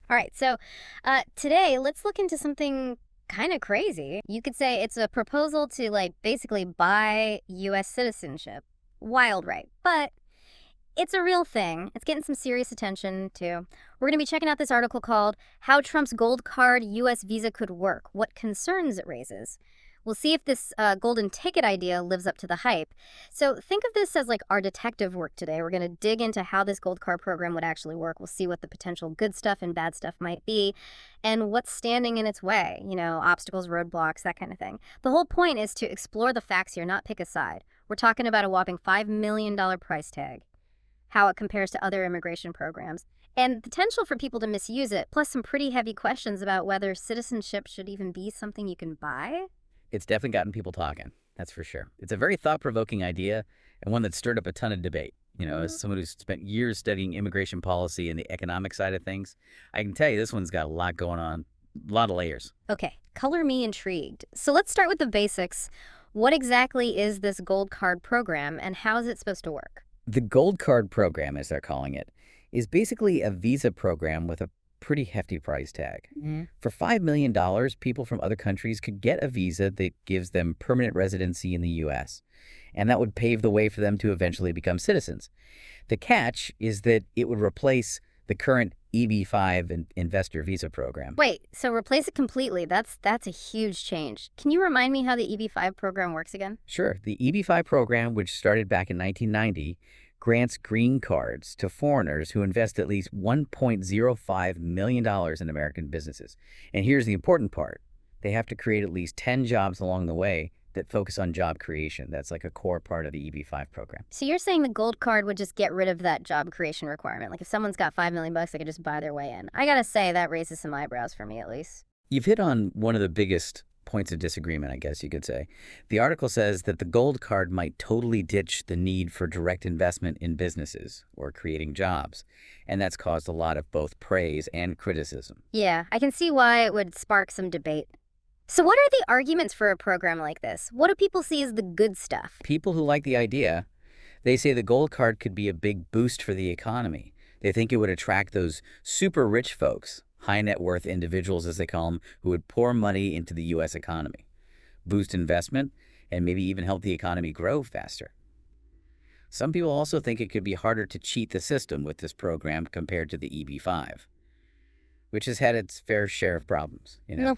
All right, so today let's look into something kind of crazy. You could say it's a proposal to basically buy US citizenship. Wild, right? But it's a real thing. It's getting some serious attention too. We're going to be checking out this article called How Trump's Gold Card US Visa Could Work, What Concerns It Raises. We'll see if this golden ticket idea lives up to the hype. So think of this as like our detective work today. We're going to dig into how this gold card program would actually work. We'll see what the potential good stuff and bad stuff might be and what's standing in its way, obstacles, roadblocks, that kind of thing. The whole point is to explore the facts here, not pick a side. We're talking about a whopping $5 million price tag, how it compares to other immigration programs, and the potential for people to misuse it, plus some pretty heavy questions about whether citizenship should even be something you can buy. It's definitely gotten people talking, that's for sure. It's a very thought-provoking idea and one that stirred up a ton of debate. As someone who's spent years studying immigration policy and the economic side of things, I can tell you this one's got a lot going on, a lot of layers. Okay, color me intrigued. So let's start with the basics. What exactly is this gold card program and how is it supposed to work? The Gold Card program, as they're calling it, is basically a visa program with a pretty hefty price tag. For $5 million, people from other countries could get a visa that gives them permanent residency in the U.S., and that would pave the way for them to eventually become citizens. The catch is that it would replace the current EB-5 investor visa program. Wait, so replace it completely. That's a huge change. Can you remind me how the EB-5 program works again? Sure. The EB-5 program, which started back in 1990, grants green cards to foreigners who invest at least $1.05 million in American businesses. And here's the important part. They have to create at least 10 jobs along the way that focus on job creation. That's like a core part of the EB-5 program. So you're saying the gold card would just get rid of that job creation requirement? Like if someone's got $5 million, they could just buy their way in. I gotta say, that raises some eyebrows for me, at least. You've hit on one of the biggest points of disagreement, I guess you could say. The article says that the gold card might totally ditch the need for direct investment in businesses or creating jobs, and that's caused a lot of both praise and criticism. Yeah, I can see why it would spark some debate. So what are the arguments for a program like this? What do people see as the good stuff? People who like the idea, they say the gold card could be a big boost for the economy. They think it would attract those super rich folks, high net worth individuals, as they call them, who would pour money into the U.S. economy, boost investment, and maybe even help the economy grow faster. Some people also think it could be harder to cheat the system with this program compared to the EB-5, which has had its fair share of problems, No.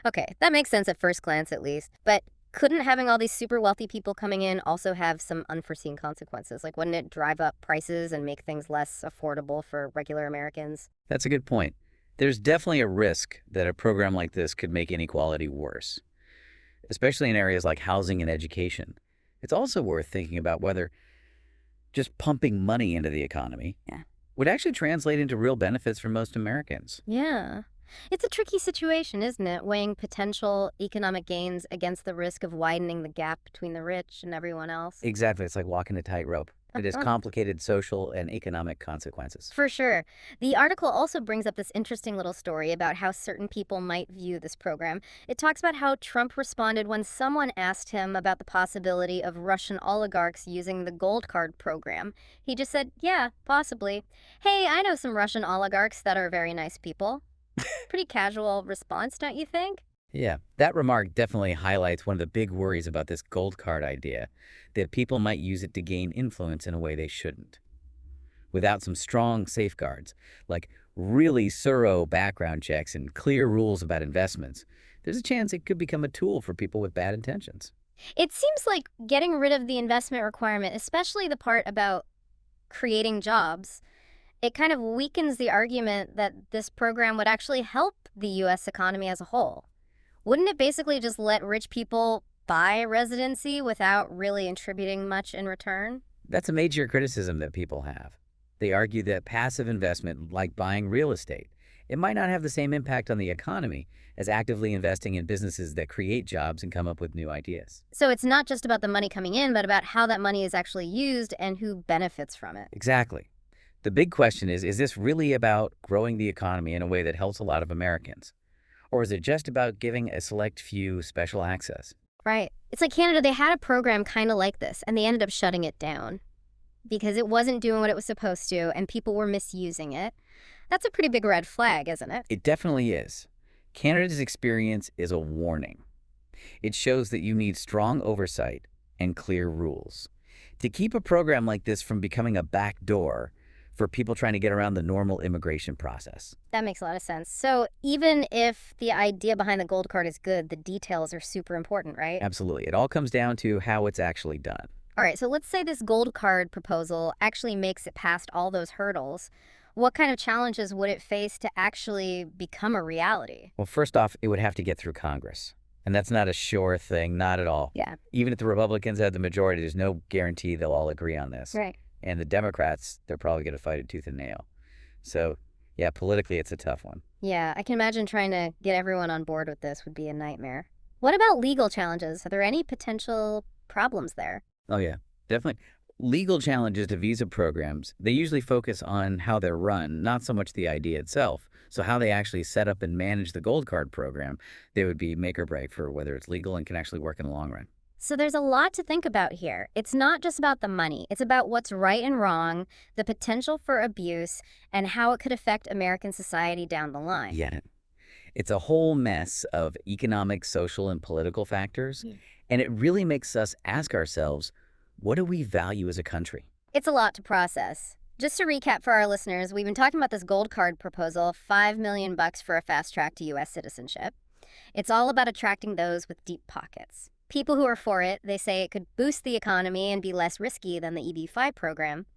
Okay, that makes sense at first glance, at least. But couldn't having all these super wealthy people coming in also have some unforeseen consequences? Like, wouldn't it drive up prices and make things less affordable for regular Americans? That's a good point. There's definitely a risk that a program like this could make inequality worse, especially in areas like housing and education. It's also worth thinking about whether just pumping money into the economy would actually translate into real benefits for most Americans. Yeah. It's a tricky situation, isn't it? Weighing potential economic gains against the risk of widening the gap between the rich and everyone else. Exactly. It's like walking a tightrope. It has complicated social and economic consequences. For sure. The article also brings up this interesting little story about how certain people might view this program. It talks about how Trump responded when someone asked him about the possibility of Russian oligarchs using the gold card program. He just said, yeah, possibly. Hey, I know some Russian oligarchs that are very nice people. Pretty casual response, don't you think? Yeah, that remark definitely highlights one of the big worries about this gold card idea, that people might use it to gain influence in a way they shouldn't. Without some strong safeguards, like really thorough background checks and clear rules about investments, there's a chance it could become a tool for people with bad intentions. It seems like getting rid of the investment requirement, especially the part about creating jobs, it kind of weakens the argument that this program would actually help the U.S. economy as a whole. Wouldn't it basically just let rich people buy residency without really contributing much in return? That's a major criticism that people have. They argue that passive investment, like buying real estate, it might not have the same impact on the economy as actively investing in businesses that create jobs and come up with new ideas. So it's not just about the money coming in, but about how that money is actually used and who benefits from it. Exactly. The big question is this really about growing the economy in a way that helps a lot of Americans? Or is it just about giving a select few special access? Right. It's like Canada, they had a program kind of like this, and they ended up shutting it down because it wasn't doing what it was supposed to, and people were misusing it. That's a pretty big red flag, isn't it? It definitely is. Canada's experience is a warning. It shows that you need strong oversight and clear rules. To keep a program like this from becoming a backdoor for people trying to get around the normal immigration process. That makes a lot of sense. So even if the idea behind the gold card is good, the details are super important, right? Absolutely. It all comes down to how it's actually done. All right, so let's say this gold card proposal actually makes it past all those hurdles. What kind of challenges would it face to actually become a reality? Well, first off, it would have to get through Congress. And that's not a sure thing, not at all. Yeah, Even if the Republicans have the majority, there's no guarantee they'll all agree on this. right. And the Democrats, they're probably going to fight it tooth and nail. So, yeah, politically, it's a tough one. Yeah, I can imagine trying to get everyone on board with this would be a nightmare. What about legal challenges? Are there any potential problems there? Oh, yeah, definitely. Legal challenges to visa programs, they usually focus on how they're run, not so much the idea itself. So how they actually set up and manage the Gold Card program, they would be make or break for whether it's legal and can actually work in the long run. So there's a lot to think about here. It's not just about the money. It's about what's right and wrong, the potential for abuse, and how it could affect American society down the line. Yeah, it's a whole mess of economic, social, and political factors. Yeah. And it really makes us ask ourselves, what do we value as a country? It's a lot to process. Just to recap for our listeners, we've been talking about this gold card proposal, $5 million for a fast track to U.S. citizenship. It's all about attracting those with deep pockets. People who are for it, they say it could boost the economy and be less risky than the EB-5 program.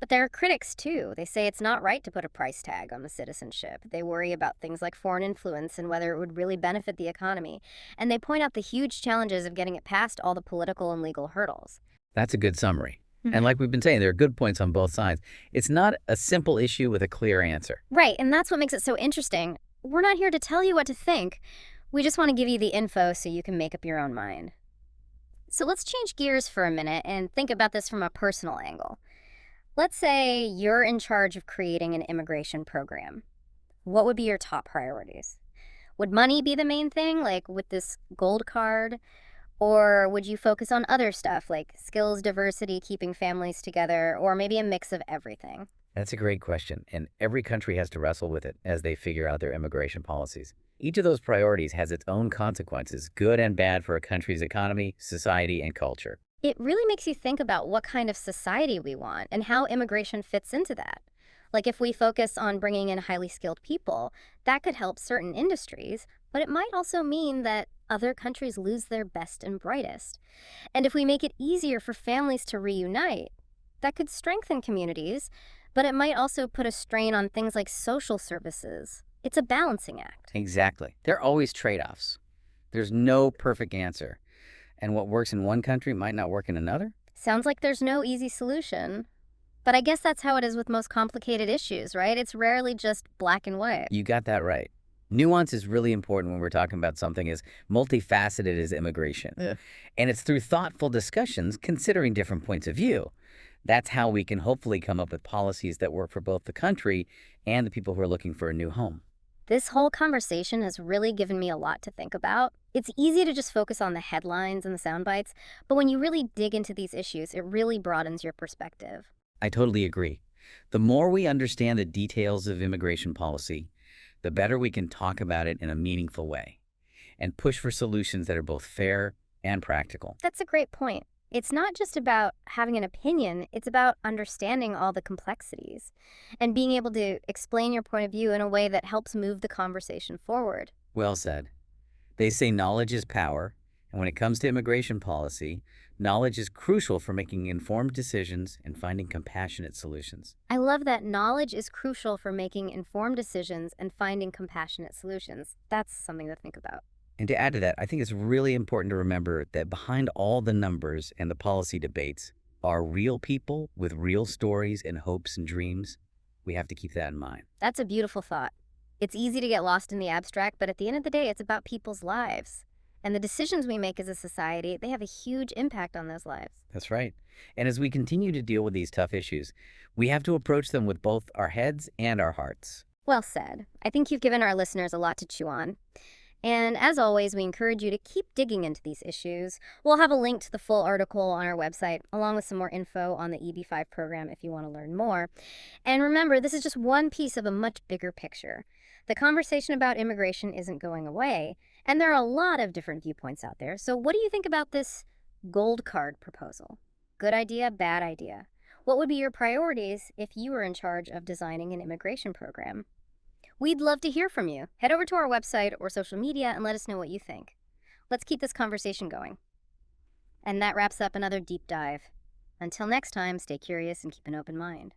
But there are critics, too. They say it's not right to put a price tag on the citizenship. They worry about things like foreign influence and whether it would really benefit the economy. And they point out the huge challenges of getting it past all the political and legal hurdles. That's a good summary. And like we've been saying, there are good points on both sides. It's not a simple issue with a clear answer. Right, and that's what makes it so interesting. We're not here to tell you what to think. We just want to give you the info so you can make up your own mind. So let's change gears for a minute and think about this from a personal angle. Let's say you're in charge of creating an immigration program. What would be your top priorities? Would money be the main thing, like with this gold card? Or would you focus on other stuff like skills, diversity, keeping families together, or maybe a mix of everything? That's a great question, and every country has to wrestle with it as they figure out their immigration policies. Each of those priorities has its own consequences, good and bad, for a country's economy, society, and culture. It really makes you think about what kind of society we want and how immigration fits into that. Like if we focus on bringing in highly skilled people, that could help certain industries, but it might also mean that other countries lose their best and brightest. And if we make it easier for families to reunite, that could strengthen communities, but it might also put a strain on things like social services. It's a balancing act. Exactly. There are always trade-offs. There's no perfect answer. And what works in one country might not work in another. Sounds like there's no easy solution. But I guess that's how it is with most complicated issues, right? It's rarely just black and white. You got that right. Nuance is really important when we're talking about something as multifaceted as immigration. Yeah. And it's through thoughtful discussions, considering different points of view. That's how we can hopefully come up with policies that work for both the country and the people who are looking for a new home. This whole conversation has really given me a lot to think about. It's easy to just focus on the headlines and the sound bites, but when you really dig into these issues, it really broadens your perspective. I totally agree. The more we understand the details of immigration policy, the better we can talk about it in a meaningful way and push for solutions that are both fair and practical. That's a great point. It's not just about having an opinion, it's about understanding all the complexities and being able to explain your point of view in a way that helps move the conversation forward. Well said. They say knowledge is power, and when it comes to immigration policy, knowledge is crucial for making informed decisions and finding compassionate solutions. I love that knowledge is crucial for making informed decisions and finding compassionate solutions. That's something to think about. And to add to that, I think it's really important to remember that behind all the numbers and the policy debates are real people with real stories and hopes and dreams. We have to keep that in mind. That's a beautiful thought. It's easy to get lost in the abstract, but at the end of the day, it's about people's lives. And the decisions we make as a society, they have a huge impact on those lives. That's right. And as we continue to deal with these tough issues, we have to approach them with both our heads and our hearts. Well said. I think you've given our listeners a lot to chew on. And as always, we encourage you to keep digging into these issues. We'll have a link to the full article on our website, along with some more info on the EB-5 program if you want to learn more. And remember, this is just one piece of a much bigger picture. The conversation about immigration isn't going away, and there are a lot of different viewpoints out there. So what do you think about this gold card proposal? Good idea, bad idea? What would be your priorities if you were in charge of designing an immigration program? We'd love to hear from you. Head over to our website or social media and let us know what you think. Let's keep this conversation going. And that wraps up another deep dive. Until next time, stay curious and keep an open mind.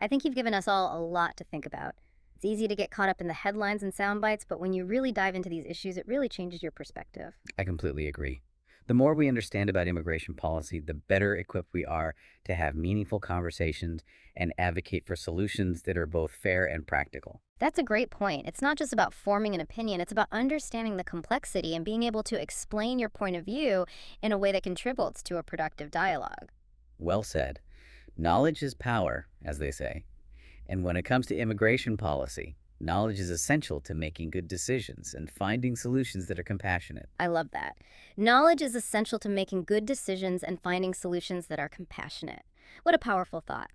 I think you've given us all a lot to think about. It's easy to get caught up in the headlines and sound bites, but when you really dive into these issues, it really changes your perspective. I completely agree. The more we understand about immigration policy, the better equipped we are to have meaningful conversations and advocate for solutions that are both fair and practical. That's a great point. It's not just about forming an opinion, it's about understanding the complexity and being able to explain your point of view in a way that contributes to a productive dialogue. Well said. Knowledge is power, as they say. And when it comes to immigration policy, knowledge is essential to making good decisions and finding solutions that are compassionate. I love that. Knowledge is essential to making good decisions and finding solutions that are compassionate. What a powerful thought.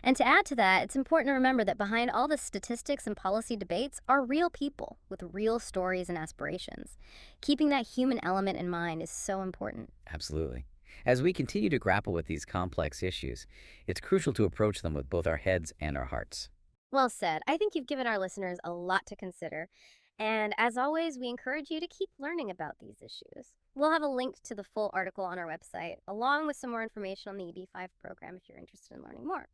And to add to that, it's important to remember that behind all the statistics and policy debates are real people with real stories and aspirations. Keeping that human element in mind is so important. Absolutely. As we continue to grapple with these complex issues, it's crucial to approach them with both our heads and our hearts. Well said. I think you've given our listeners a lot to consider. And as always, we encourage you to keep learning about these issues. We'll have a link to the full article on our website, along with some more information on the EB-5 program if you're interested in learning more.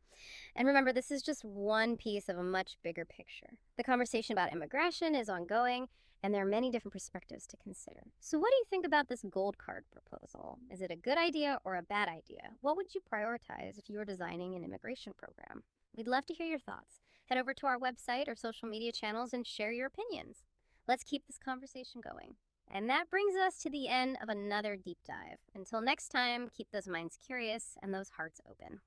And remember, this is just one piece of a much bigger picture. The conversation about immigration is ongoing, and there are many different perspectives to consider. So what do you think about this gold card proposal? Is it a good idea or a bad idea? What would you prioritize if you were designing an immigration program? We'd love to hear your thoughts. Head over to our website or social media channels and share your opinions. Let's keep this conversation going. And that brings us to the end of another deep dive. Until next time, keep those minds curious and those hearts open.